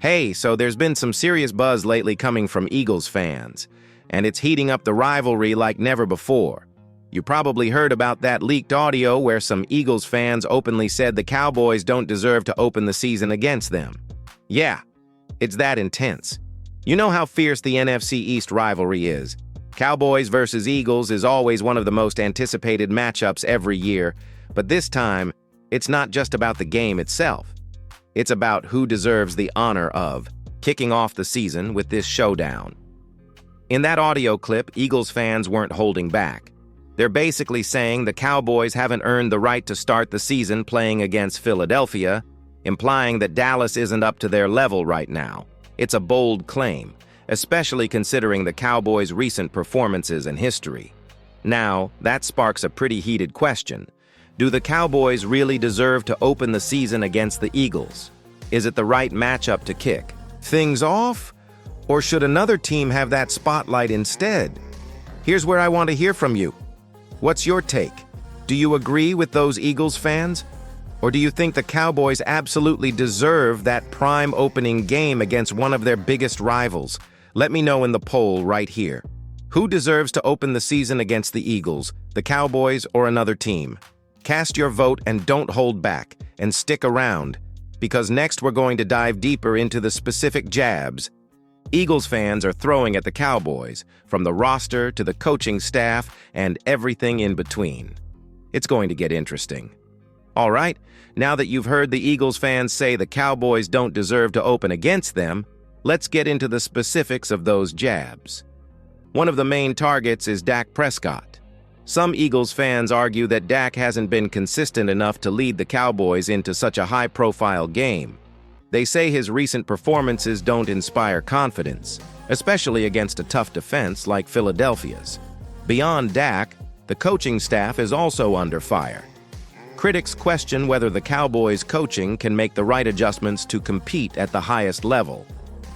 Hey, so there's been some serious buzz lately coming from Eagles fans, and it's heating up the rivalry like never before. You probably heard about that leaked audio where some Eagles fans openly said the Cowboys don't deserve to open the season against them. Yeah, it's that intense. You know how fierce the NFC East rivalry is. Cowboys versus Eagles is always one of the most anticipated matchups every year, but this time, it's not just about the game itself. It's about who deserves the honor of kicking off the season with this showdown. In that audio clip, Eagles fans weren't holding back. They're basically saying the Cowboys haven't earned the right to start the season playing against Philadelphia, implying that Dallas isn't up to their level right now. It's a bold claim, especially considering the Cowboys' recent performances and history. Now, that sparks a pretty heated question. Do the Cowboys really deserve to open the season against the Eagles? Is it the right matchup to kick things off? Or should another team have that spotlight instead? Here's where I want to hear from you. What's your take? Do you agree with those Eagles fans? Or do you think the Cowboys absolutely deserve that prime opening game against one of their biggest rivals? Let me know in the poll right here. Who deserves to open the season against the Eagles, the Cowboys, or another team? Cast your vote and don't hold back, and stick around, because next we're going to dive deeper into the specific jabs Eagles fans are throwing at the Cowboys, from the roster to the coaching staff and everything in between. It's going to get interesting. All right, now that you've heard the Eagles fans say the Cowboys don't deserve to open against them, let's get into the specifics of those jabs. One of the main targets is Dak Prescott. Some Eagles fans argue that Dak hasn't been consistent enough to lead the Cowboys into such a high-profile game. They say his recent performances don't inspire confidence, especially against a tough defense like Philadelphia's. Beyond Dak, the coaching staff is also under fire. Critics question whether the Cowboys' coaching can make the right adjustments to compete at the highest level.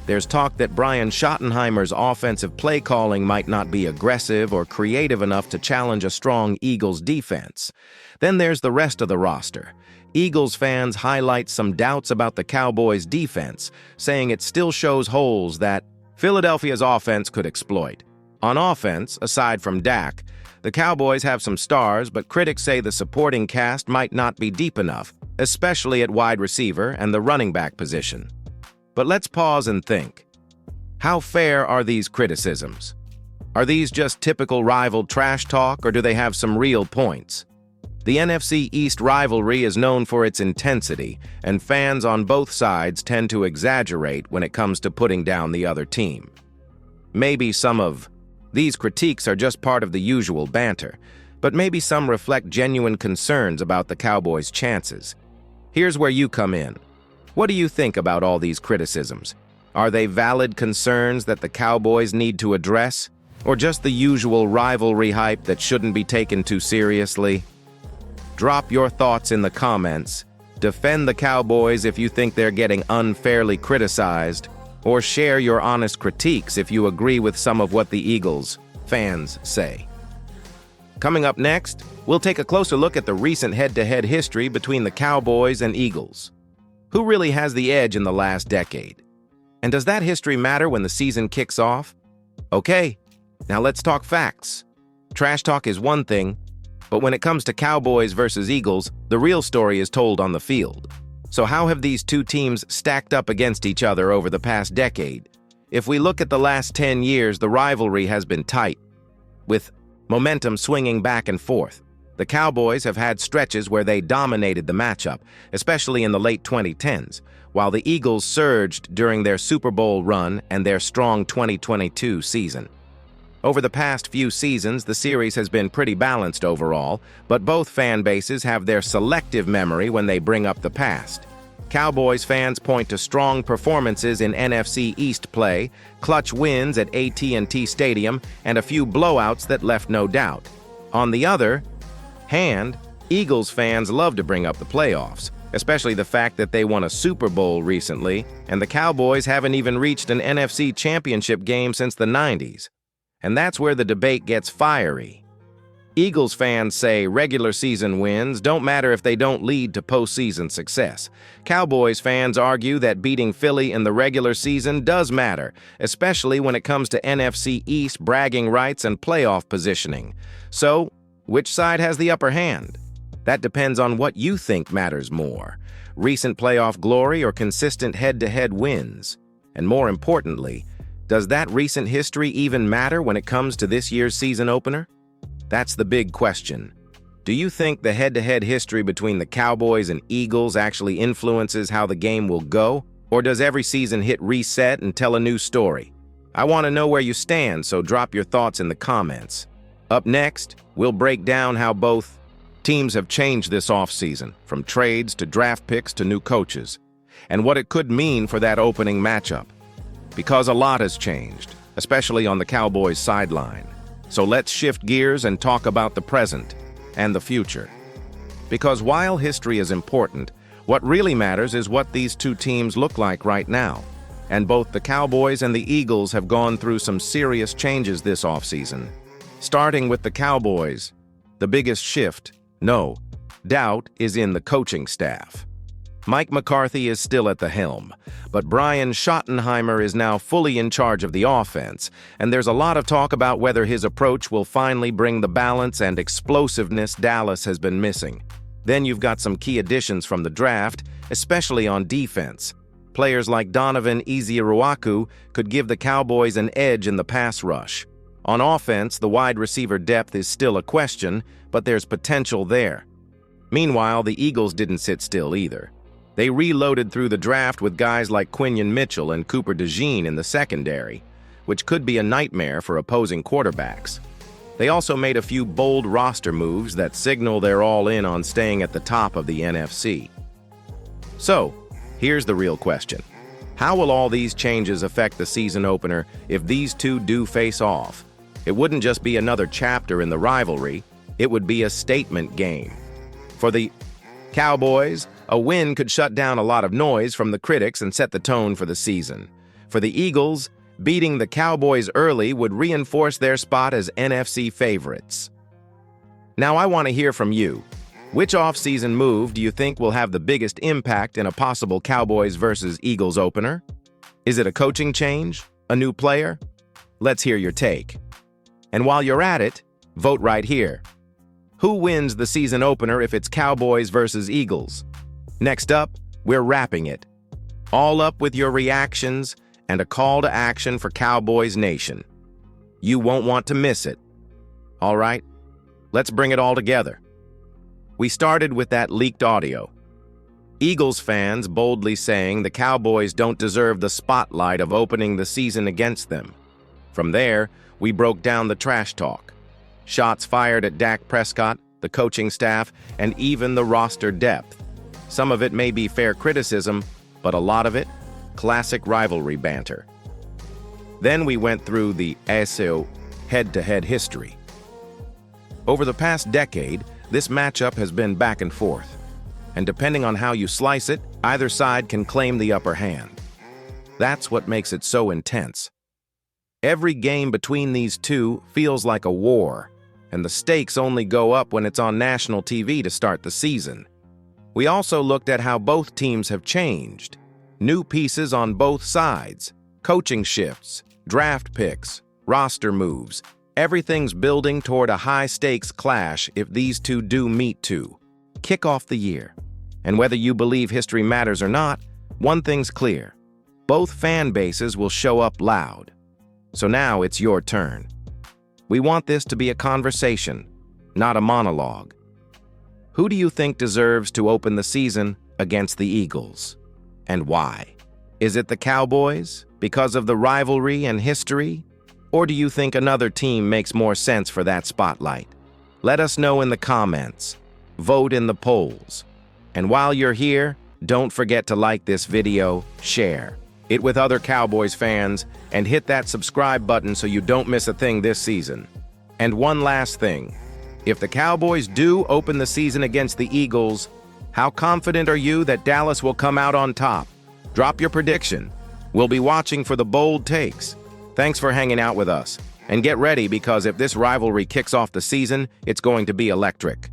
There's talk that Brian Schottenheimer's offensive play calling might not be aggressive or creative enough to challenge a strong Eagles defense. Then there's the rest of the roster. Eagles fans highlight some doubts about the Cowboys' defense, saying it still shows holes that Philadelphia's offense could exploit. On offense, aside from Dak, the Cowboys have some stars, but critics say the supporting cast might not be deep enough, especially at wide receiver and the running back position. But let's pause and think. How fair are these criticisms? Are these just typical rival trash talk, or do they have some real points? The NFC East rivalry is known for its intensity, and fans on both sides tend to exaggerate when it comes to putting down the other team. Maybe some of these critiques are just part of the usual banter, but maybe some reflect genuine concerns about the Cowboys' chances. Here's where you come in. What do you think about all these criticisms? Are they valid concerns that the Cowboys need to address, or just the usual rivalry hype that shouldn't be taken too seriously? Drop your thoughts in the comments, defend the Cowboys if you think they're getting unfairly criticized, or share your honest critiques if you agree with some of what the Eagles fans say. Coming up next, we'll take a closer look at the recent head-to-head history between the Cowboys and Eagles. Who really has the edge in the last decade? And does that history matter when the season kicks off? Okay, now let's talk facts. Trash talk is one thing, but when it comes to Cowboys versus Eagles, the real story is told on the field. So how have these two teams stacked up against each other over the past decade? If we look at the last 10 years, the rivalry has been tight, with momentum swinging back and forth. The Cowboys have had stretches where they dominated the matchup, especially in the late 2010s, while the Eagles surged during their Super Bowl run and their strong 2022 season. Over the past few seasons, the series has been pretty balanced overall, but both fan bases have their selective memory when they bring up the past. Cowboys fans point to strong performances in NFC East play, clutch wins at AT&T Stadium, and a few blowouts that left no doubt. On the other hand, Eagles fans love to bring up the playoffs, especially the fact that they won a Super Bowl recently, and the Cowboys haven't even reached an NFC championship game since the 90s. And that's where the debate gets fiery. Eagles fans say regular season wins don't matter if they don't lead to postseason success. Cowboys fans argue that beating Philly in the regular season does matter, especially when it comes to NFC East bragging rights and playoff positioning. So, which side has the upper hand? That depends on what you think matters more: recent playoff glory or consistent head-to-head wins? And more importantly, does that recent history even matter when it comes to this year's season opener? That's the big question. Do you think the head-to-head history between the Cowboys and Eagles actually influences how the game will go? Or does every season hit reset and tell a new story? I want to know where you stand, so drop your thoughts in the comments. Up next, we'll break down how both teams have changed this offseason, from trades to draft picks to new coaches, and what it could mean for that opening matchup. Because a lot has changed, especially on the Cowboys sideline. So let's shift gears and talk about the present and the future. Because while history is important, what really matters is what these two teams look like right now. And both the Cowboys and the Eagles have gone through some serious changes this offseason. Starting with the Cowboys, the biggest shift, no doubt, is in the coaching staff. Mike McCarthy is still at the helm, but Brian Schottenheimer is now fully in charge of the offense, and there's a lot of talk about whether his approach will finally bring the balance and explosiveness Dallas has been missing. Then you've got some key additions from the draft, especially on defense. Players like Donovan Ezeuruaku could give the Cowboys an edge in the pass rush. On offense, the wide receiver depth is still a question, but there's potential there. Meanwhile, the Eagles didn't sit still either. They reloaded through the draft with guys like Quinion Mitchell and Cooper DeJean in the secondary, which could be a nightmare for opposing quarterbacks. They also made a few bold roster moves that signal they're all in on staying at the top of the NFC. So, here's the real question. How will all these changes affect the season opener if these two do face off? It wouldn't just be another chapter in the rivalry, it would be a statement game. For the Cowboys, a win could shut down a lot of noise from the critics and set the tone for the season. For the Eagles, beating the Cowboys early would reinforce their spot as NFC favorites. Now I want to hear from you. Which offseason move do you think will have the biggest impact in a possible Cowboys versus Eagles opener? Is it a coaching change? A new player? Let's hear your take. And while you're at it, vote right here. Who wins the season opener if it's Cowboys versus Eagles? Next up, we're wrapping it. All up with your reactions and a call to action for Cowboys Nation. You won't want to miss it. All right, let's bring it all together. We started with that leaked audio. Eagles fans boldly saying the Cowboys don't deserve the spotlight of opening the season against them. From there, we broke down the trash talk. Shots fired at Dak Prescott, the coaching staff, and even the roster depth. Some of it may be fair criticism, but a lot of it, classic rivalry banter. Then we went through the ASO head-to-head history. Over the past decade, this matchup has been back and forth, and depending on how you slice it, either side can claim the upper hand. That's what makes it so intense. Every game between these two feels like a war, and the stakes only go up when it's on national TV to start the season. We also looked at how both teams have changed. New pieces on both sides, coaching shifts, draft picks, roster moves. Everything's building toward a high-stakes clash if these two do meet to kick off the year. And whether you believe history matters or not, one thing's clear. Both fan bases will show up loud. So now it's your turn. We want this to be a conversation, not a monologue. Who do you think deserves to open the season against the Eagles? And why? Is it the Cowboys because of the rivalry and history? Or do you think another team makes more sense for that spotlight? Let us know in the comments. Vote in the polls. And while you're here, don't forget to like this video, share it with other Cowboys fans, and hit that subscribe button so you don't miss a thing this season. And one last thing. If the Cowboys do open the season against the Eagles, how confident are you that Dallas will come out on top? Drop your prediction. We'll be watching for the bold takes. Thanks for hanging out with us. And get ready because if this rivalry kicks off the season, it's going to be electric.